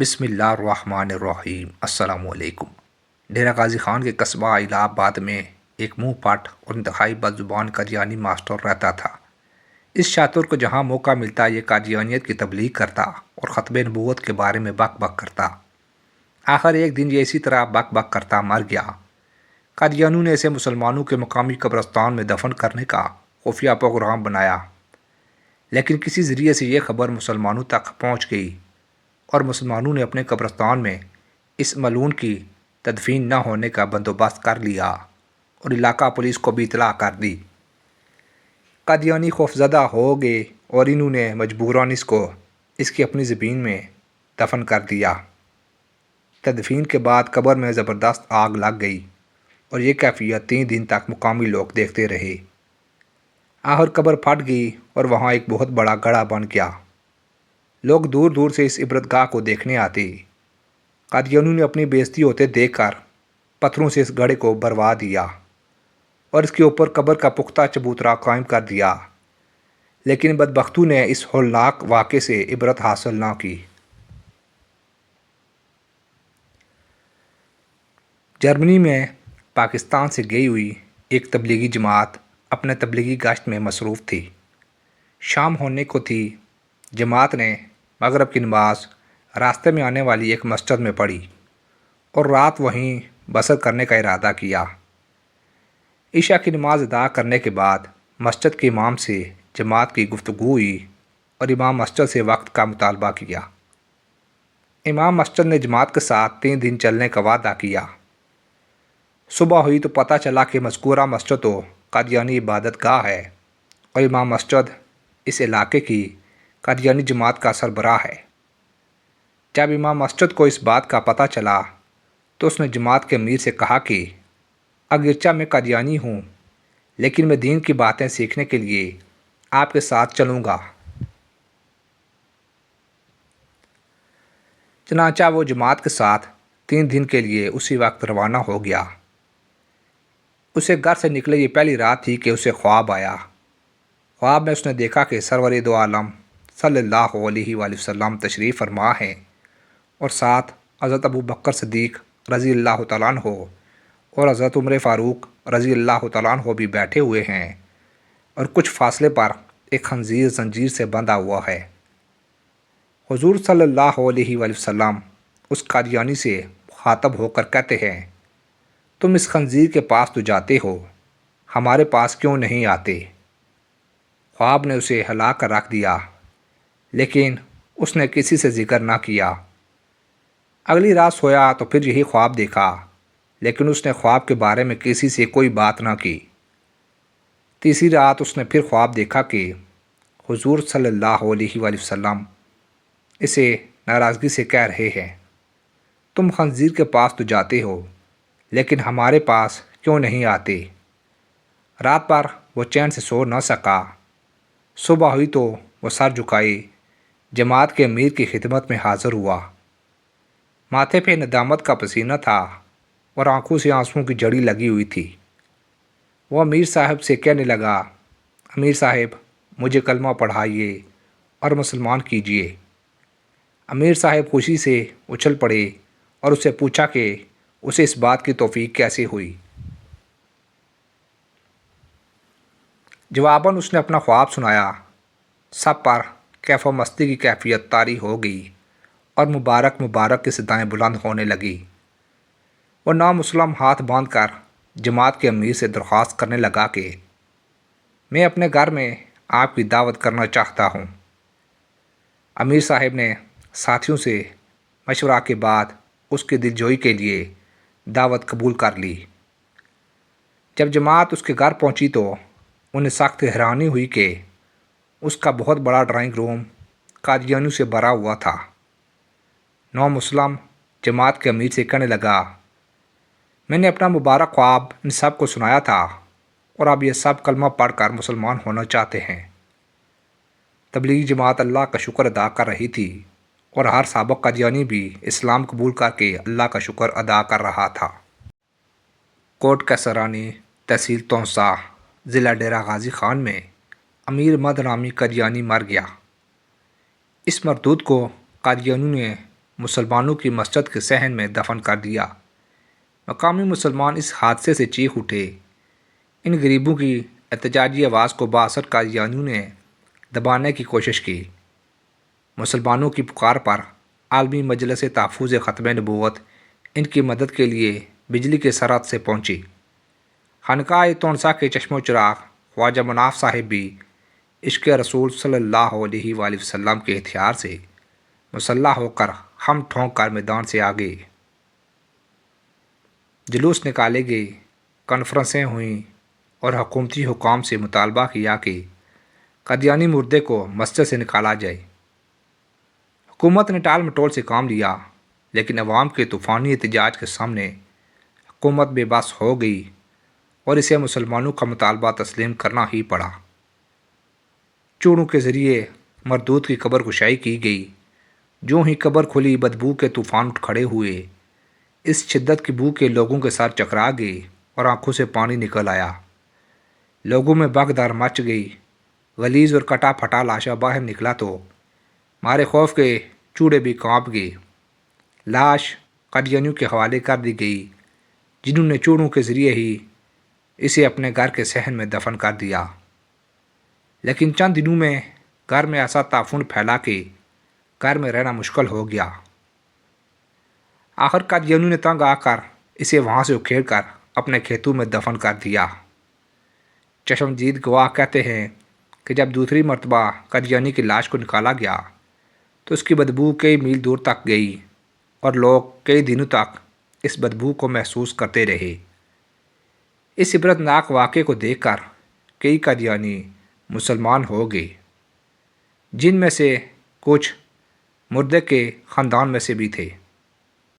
بسم اللہ الرحمن الرحیم۔ السلام علیکم۔ ڈیرہ غازی خان کے قصبہ الہ آباد میں ایک منہ پٹ اور انتہائی بد زبان قادیانی ماسٹر رہتا تھا۔ اس شاطر کو جہاں موقع ملتا یہ قادیانیت کی تبلیغ کرتا اور ختم نبوت کے بارے میں بک بک کرتا۔ آخر ایک دن یہ اسی طرح بک بک کرتا مر گیا۔ قادیانیوں نے اسے مسلمانوں کے مقامی قبرستان میں دفن کرنے کا خفیہ پروگرام بنایا، لیکن کسی ذریعے سے یہ خبر مسلمانوں تک پہنچ گئی اور مسلمانوں نے اپنے قبرستان میں اس ملعون کی تدفین نہ ہونے کا بندوبست کر لیا اور علاقہ پولیس کو بھی اطلاع کر دی۔ قادیانی خوفزدہ ہو گئے اور انہوں نے مجبوراً اس کی اپنی زمین میں دفن کر دیا۔ تدفین کے بعد قبر میں زبردست آگ لگ گئی اور یہ کیفیت 3 دن تک مقامی لوگ دیکھتے رہے۔ آخر قبر پھٹ گئی اور وہاں ایک بہت بڑا گڑھا بن گیا۔ لوگ دور دور سے اس عبرت گاہ کو دیکھنے آتے۔ قادیانیوں نے اپنی بے عزتی ہوتے دیکھ کر پتھروں سے اس گڑھے کو بھروا دیا اور اس کے اوپر قبر کا پختہ چبوترا قائم کر دیا، لیکن بدبختوں نے اس ہولناک واقعے سے عبرت حاصل نہ کی۔ جرمنی میں پاکستان سے گئی ہوئی ایک تبلیغی جماعت اپنے تبلیغی گشت میں مصروف تھی۔ شام ہونے کو تھی۔ جماعت نے مغرب کی نماز راستے میں آنے والی ایک مسجد میں پڑھی اور رات وہیں بسر کرنے کا ارادہ کیا۔ عشاء کی نماز ادا کرنے کے بعد مسجد کے امام سے جماعت کی گفتگو ہوئی اور امام مسجد سے وقت کا مطالبہ کیا۔ امام مسجد نے جماعت کے ساتھ 3 دن چلنے کا وعدہ کیا۔ صبح ہوئی تو پتہ چلا کہ مذکورہ مسجد تو قادیانی عبادت گاہ ہے اور امام مسجد اس علاقے کی قادیانی جماعت کا سربراہ ہے۔ جب امام مسجد کو اس بات کا پتہ چلا تو اس نے جماعت کے امیر سے کہا کہ اگرچہ میں قادیانی ہوں لیکن میں دین کی باتیں سیکھنے کے لیے آپ کے ساتھ چلوں گا۔ چنانچہ وہ جماعت کے ساتھ 3 دن کے لیے اسی وقت روانہ ہو گیا۔ اسے گھر سے نکلے یہ پہلی رات تھی کہ اسے خواب آیا۔ خواب میں اس نے دیکھا کہ سرور دو عالم صلی اللہ علیہ وآلہ وسلم تشریف فرما ہیں اور ساتھ حضرت ابو بکر صدیق رضی اللہ تعالیٰ عنہ اور حضرت عمر فاروق رضی اللہ تعالیٰ عنہ بھی بیٹھے ہوئے ہیں اور کچھ فاصلے پر ایک خنزیر زنجیر سے بندھا ہوا ہے۔ حضور صلی اللہ علیہ وآلہ وسلم اس قادیانی سے مخاطب ہو کر کہتے ہیں، تم اس خنزیر کے پاس تو جاتے ہو، ہمارے پاس کیوں نہیں آتے؟ خواب نے اسے ہلا کر رکھ دیا، لیکن اس نے کسی سے ذکر نہ کیا۔ اگلی رات سویا تو پھر یہی خواب دیکھا، لیکن اس نے خواب کے بارے میں کسی سے کوئی بات نہ کی۔ تیسری رات اس نے پھر خواب دیکھا کہ حضور صلی اللہ علیہ وآلہ وسلم اسے ناراضگی سے کہہ رہے ہیں، تم خنزیر کے پاس تو جاتے ہو لیکن ہمارے پاس کیوں نہیں آتے؟ رات بھر وہ چین سے سو نہ سکا۔ صبح ہوئی تو وہ سر جھکائے جماعت کے امیر کی خدمت میں حاضر ہوا۔ ماتھے پہ ندامت کا پسینہ تھا اور آنکھوں سے آنسوؤں کی جڑی لگی ہوئی تھی۔ وہ امیر صاحب سے کہنے لگا، امیر صاحب مجھے کلمہ پڑھائیے اور مسلمان کیجیے۔ امیر صاحب خوشی سے اچھل پڑے اور اسے پوچھا کہ اسے اس بات کی توفیق کیسے ہوئی۔ جواباً اس نے اپنا خواب سنایا۔ سب پر کیف و مستی کی کیفیت طاری ہو گئی اور مبارک مبارک کی صدائیں بلند ہونے لگی۔ وہ نامسلم ہاتھ باندھ کر جماعت کے امیر سے درخواست کرنے لگا کہ میں اپنے گھر میں آپ کی دعوت کرنا چاہتا ہوں۔ امیر صاحب نے ساتھیوں سے مشورہ کے بعد اس کی دلجوئی کے لیے دعوت قبول کر لی۔ جب جماعت اس کے گھر پہنچی تو انہیں سخت حیرانی ہوئی کہ اس کا بہت بڑا ڈرائنگ روم قادیانیوں سے بھرا ہوا تھا۔ نامسلم جماعت کے امیر سے کہنے لگا، میں نے اپنا مبارک خواب ان سب کو سنایا تھا اور اب یہ سب کلمہ پڑھ کر مسلمان ہونا چاہتے ہیں۔ تبلیغی جماعت اللہ کا شکر ادا کر رہی تھی اور ہر سابق قادیانی بھی اسلام قبول کر کے اللہ کا شکر ادا کر رہا تھا۔ کوٹ کیسرانی، تحصیل تونسا، ضلع ڈیرہ غازی خان میں امیر مد نامی قادیانی مر گیا۔ اس مردود کو قادیانیوں نے مسلمانوں کی مسجد کے صحن میں دفن کر دیا۔ مقامی مسلمان اس حادثے سے چیخ اٹھے۔ ان غریبوں کی احتجاجی آواز کو بااثر قادیانیوں نے دبانے کی کوشش کی۔ مسلمانوں کی پکار پر عالمی مجلس تحفظ ختم نبوت ان کی مدد کے لیے بجلی کے سرحد سے پہنچی۔ خانقاہ تونسا کے چشم و چراغ خواجہ مناف صاحب بھی عشق رسول صلی اللہ علیہ وآلہ وسلم کے ہتھیار سے مسلح ہو کر ہم ٹھونک کر میدان سے آگے۔ جلوس نکالے گئے، کانفرنسیں ہوئیں اور حکومتی حکام سے مطالبہ کیا کہ قادیانی مردے کو مسجد سے نکالا جائے۔ حکومت نے ٹال مٹول سے کام لیا، لیکن عوام کے طوفانی احتجاج کے سامنے حکومت بے بس ہو گئی اور اسے مسلمانوں کا مطالبہ تسلیم کرنا ہی پڑا۔ چوڑوں کے ذریعے مردود کی قبر کشائی کی گئی۔ جو ہی قبر کھلی بدبو کے طوفان اٹھ کھڑے ہوئے۔ اس شدت کی بو کے لوگوں کے سر چکرا گئے اور آنکھوں سے پانی نکل آیا۔ لوگوں میں بھگدڑ مچ گئی۔ غلیظ اور کٹا پھٹا لاشا باہر نکلا تو مارے خوف کے چوڑے بھی کانپ گئے۔ لاش قادیانیوں کے حوالے کر دی گئی، جنہوں نے چوڑوں کے ذریعے ہی اسے اپنے گھر کے صحن میں دفن کر دیا۔ لیکن چند دنوں میں گھر میں ایسا تعفن پھیلا کہ گھر میں رہنا مشکل ہو گیا۔ آخر قادیانیوں نے تنگ آ کر اسے وہاں سے اکھیڑ کر اپنے کھیتوں میں دفن کر دیا۔ چشمدید گواہ کہتے ہیں کہ جب دوسری مرتبہ قادیانی کی لاش کو نکالا گیا تو اس کی بدبو کئی میل دور تک گئی اور لوگ کئی دنوں تک اس بدبو کو محسوس کرتے رہے۔ اس عبرتناک واقعے کو دیکھ کر کئی قادیانی مسلمان ہو گئے، جن میں سے کچھ مردے کے خاندان میں سے بھی تھے۔